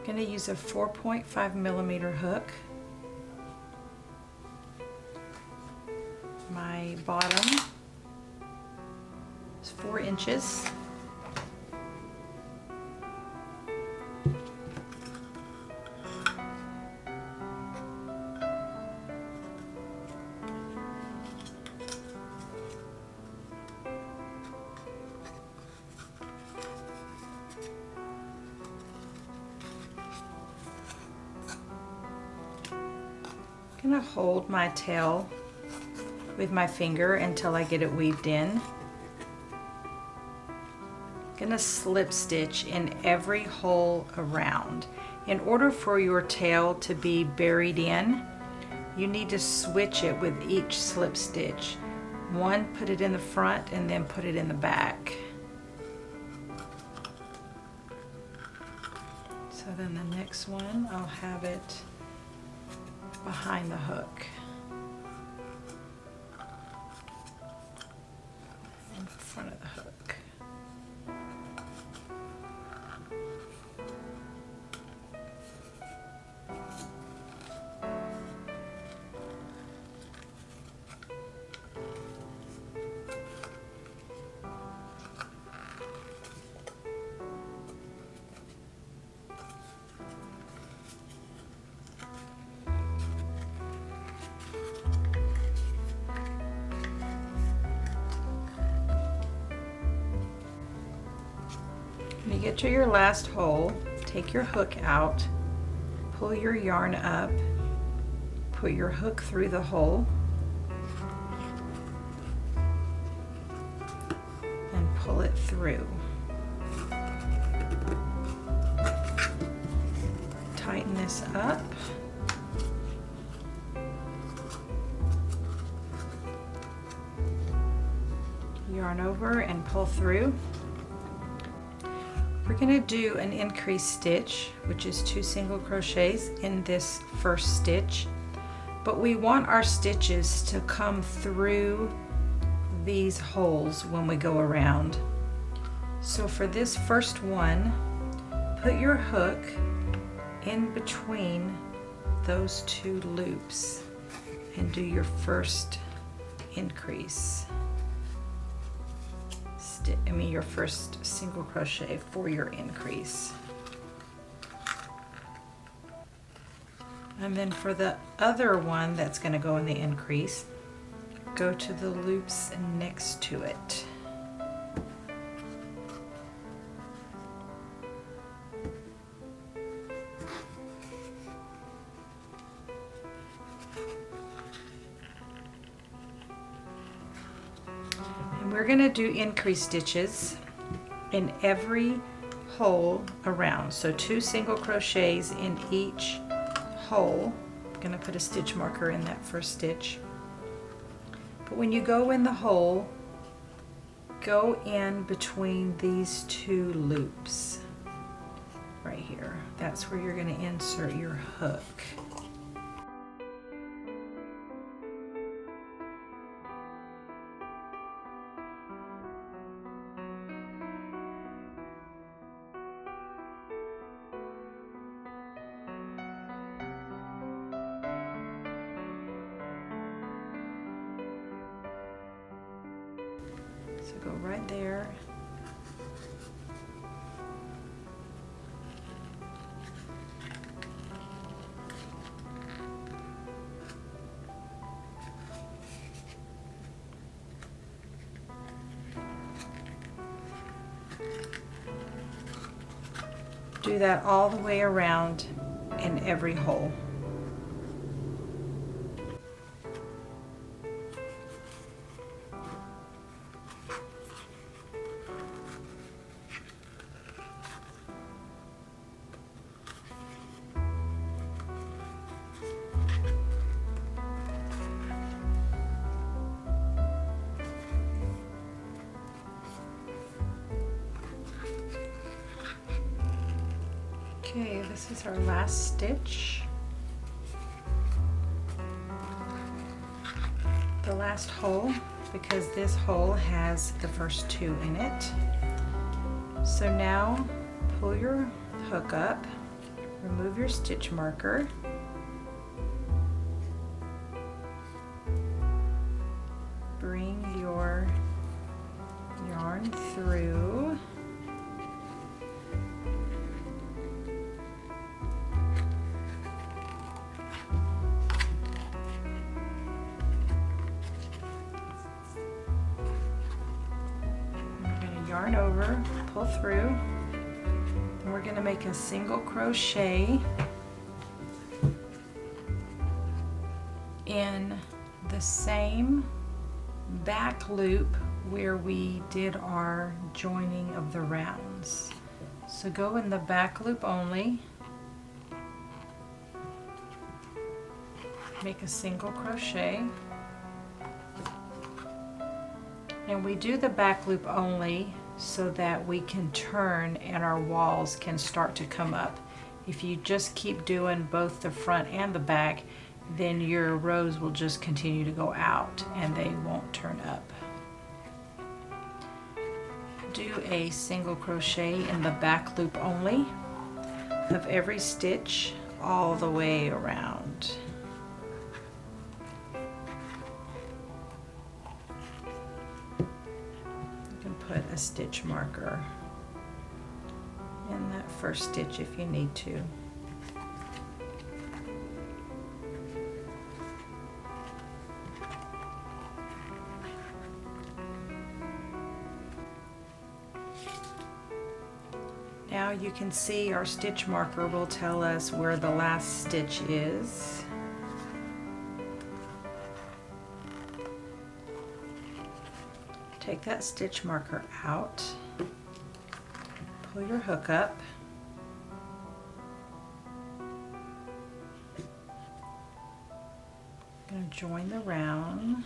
I'm going to use a 4.5mm hook. My bottom is 4 inches. I'm going to hold my tail with my finger until I get it weaved in. I'm going to slip stitch in every hole around. In order for your tail to be buried in, you need to switch it with each slip stitch. One, put it in the front and then put it in the back. So then the next one, I'll have it behind the hook. In front of the hook. When you get to your last hole, take your hook out, pull your yarn up, put your hook through the hole, and pull it through. Tighten this up. Yarn over and pull through. We're going to do an increase stitch, which is 2 single crochets in this first stitch, but we want our stitches to come through these holes when we go around. So for this first one, put your hook in between those 2 loops and do your first increase. Your first single crochet for your increase. And then for the other one that's going to go in the increase, go to the loops next to it. We're going to do increase stitches in every hole around. So 2 single crochets in each hole. I'm going to put a stitch marker in that first stitch. But when you go in the hole, go in between these 2 loops right here. That's where you're going to insert your hook. So go right there. Do that all the way around in every hole. Okay, this is our last stitch. The last hole, because this hole has the first 2 in it. So now pull your hook up, remove your stitch marker. Bring your yarn through. Yarn over, pull through, and we're going to make a single crochet in the same back loop where we did our joining of the rounds. So go in the back loop only, make a single crochet, and we do the back loop only so that we can turn and our walls can start to come up. If you just keep doing both the front and the back, then your rows will just continue to go out and they won't turn up. Do a single crochet in the back loop only of every stitch all the way around. Put a stitch marker in that first stitch if you need to. Now you can see our stitch marker will tell us where the last stitch is. Take that stitch marker out, pull your hook up, I'm going to join the round,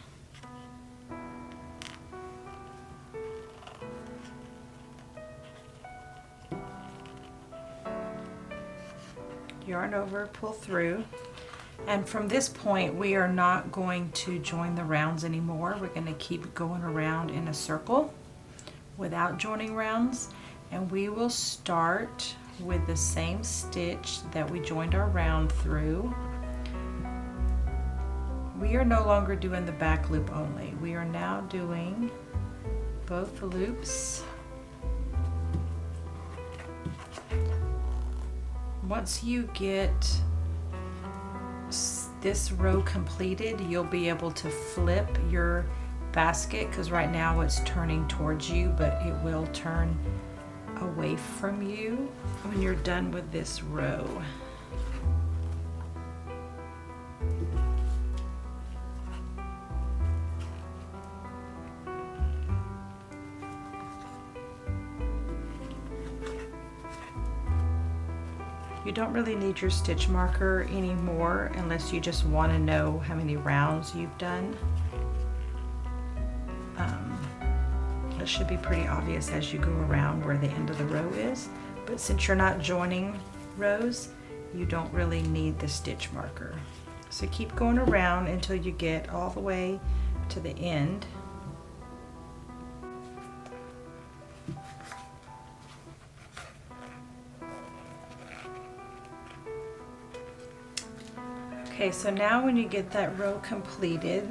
yarn over, pull through. And from this point, we are not going to join the rounds anymore. We're going to keep going around in a circle without joining rounds. And we will start with the same stitch that we joined our round through. We are no longer doing the back loop only. We are now doing both loops. Once you get this row completed, you'll be able to flip your basket, because right now it's turning towards you, but it will turn away from you when you're done with this row. You don't really need your stitch marker anymore unless you just want to know how many rounds you've done. It should be pretty obvious as you go around where the end of the row is, but since you're not joining rows, you don't really need the stitch marker. So keep going around until you get all the way to the end. Okay, so now when you get that row completed,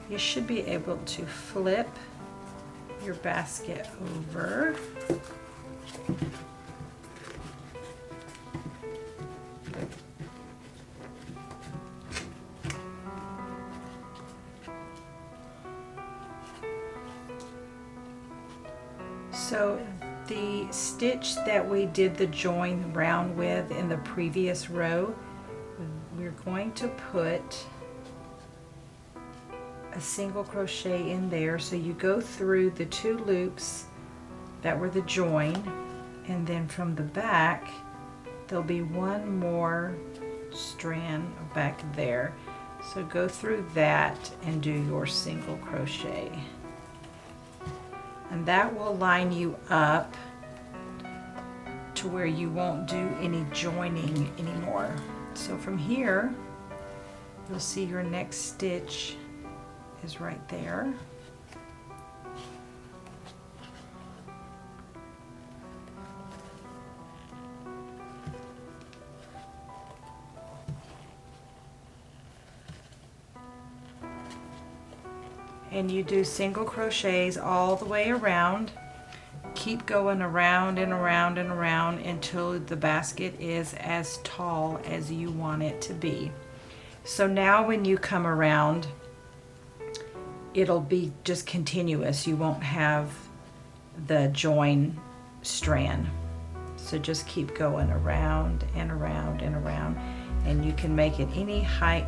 you should be able to flip your basket over. So the stitch that we did the join round with in the previous row, we're going to put a single crochet in there. So you go through the 2 loops that were the join, and then from the back there'll be one more strand back there. So go through that and do your single crochet, and that will line you up to where you won't do any joining anymore. So from here, you'll see your next stitch is right there. and you do single crochets all the way around. Keep going around and around and around until the basket is as tall as you want it to be. So now when you come around, it'll be just continuous. You won't have the join strand. So just keep going around and around and around, and you can make it any height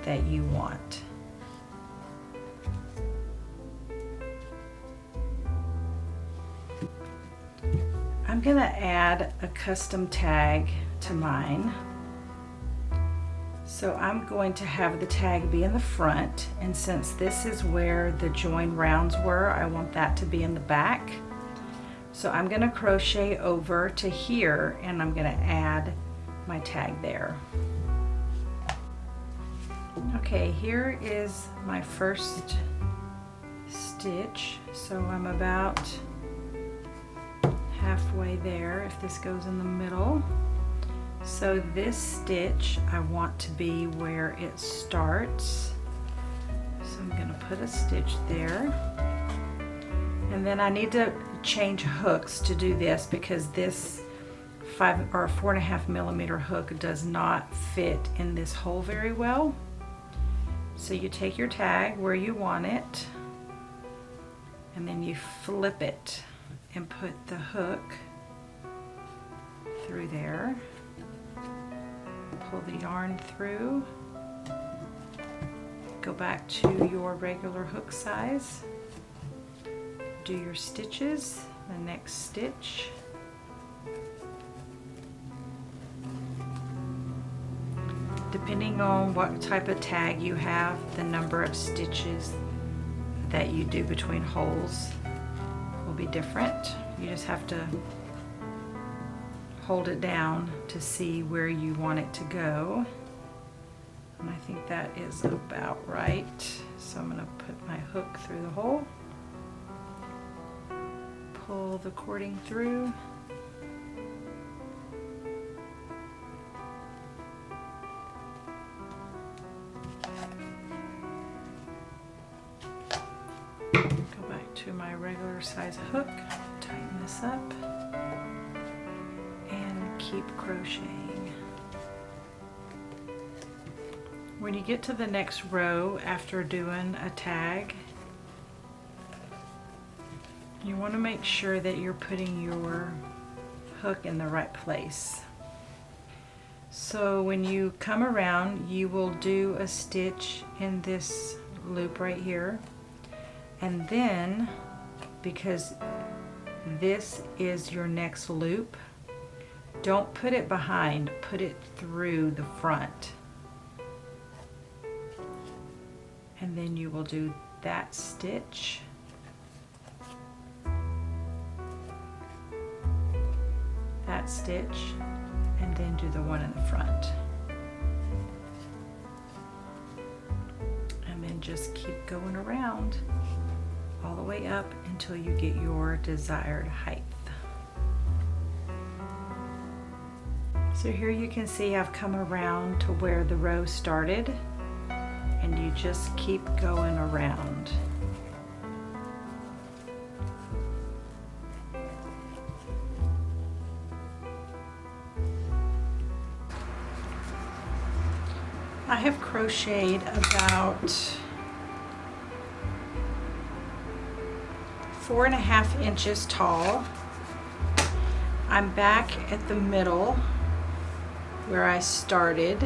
that you want. I'm going to add a custom tag to mine. So I'm going to have the tag be in the front, and since this is where the join rounds were, I want that to be in the back. So I'm going to crochet over to here, and I'm going to add my tag there. Okay, here is my first stitch. So I'm about halfway there if this goes in the middle. So this stitch I want to be where it starts. So I'm going to put a stitch there. And then I need to change hooks to do this because this 4.5 millimeter hook does not fit in this hole very well. So you take your tag where you want it, and then you flip it and put the hook through there. Pull the yarn through. Go back to your regular hook size. Do your stitches, the next stitch. Depending on what type of tag you have, the number of stitches that you do between holes will be different. You just have to hold it down to see where you want it to go. And I think that is about right. So I'm going to put my hook through the hole. Pull the cording through. Go back to my regular size hook, tighten this up, and keep crocheting. When you get to the next row after doing a tag, you want to make sure that you're putting your hook in the right place. So when you come around, you will do a stitch in this loop right here, and then because this is your next loop, don't put it behind, put it through the front, and then you will do that stitch, that stitch, and then do the one in the front, and then just keep going around all the way up until you get your desired height. So here you can see I've come around to where the row started, and you just keep going around. I have crocheted about 4.5 inches tall. I'm back at the middle where I started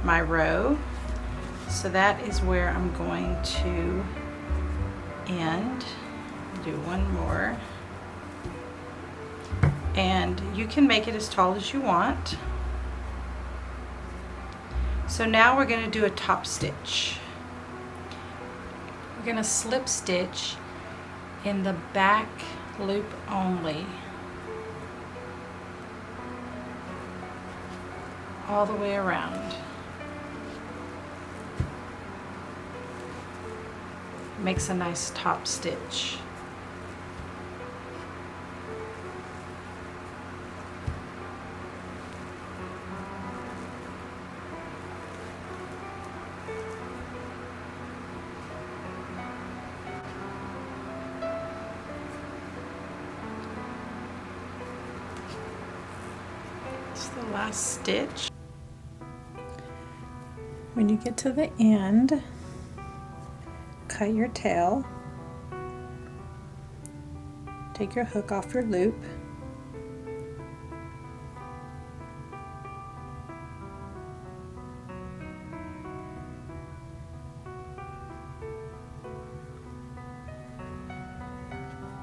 my row. So that is where I'm going to end. Do one more. And you can make it as tall as you want. So now we're going to do a top stitch. We're going to slip stitch in the back loop only, all the way around. Makes a nice top stitch. the last stitch. When you get to the end, cut your tail, take your hook off your loop,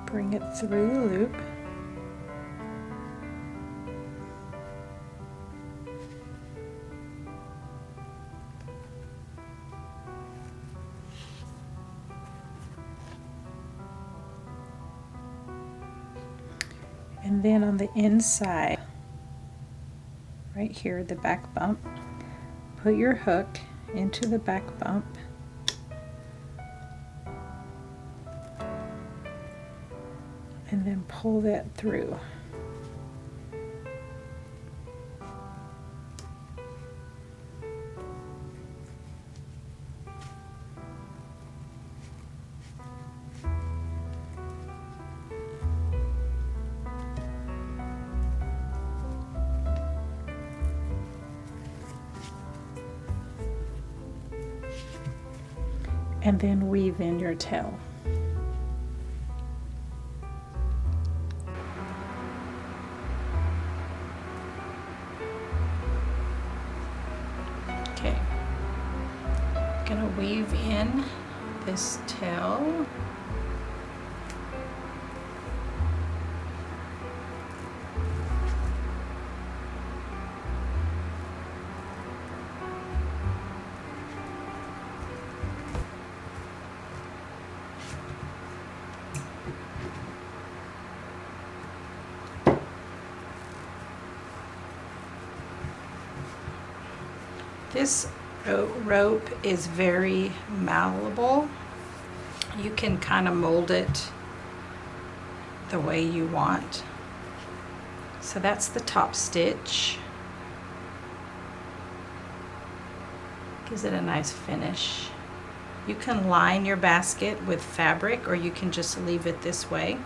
bring it through the loop, and then on the inside, right here, the back bump, put your hook into the back bump, and then pull that through. And then weave in your tail. Okay, I'm gonna weave in this tail. This rope is very malleable. You can kind of mold it the way you want. So that's the top stitch. Gives it a nice finish. You can line your basket with fabric, or you can just leave it this way.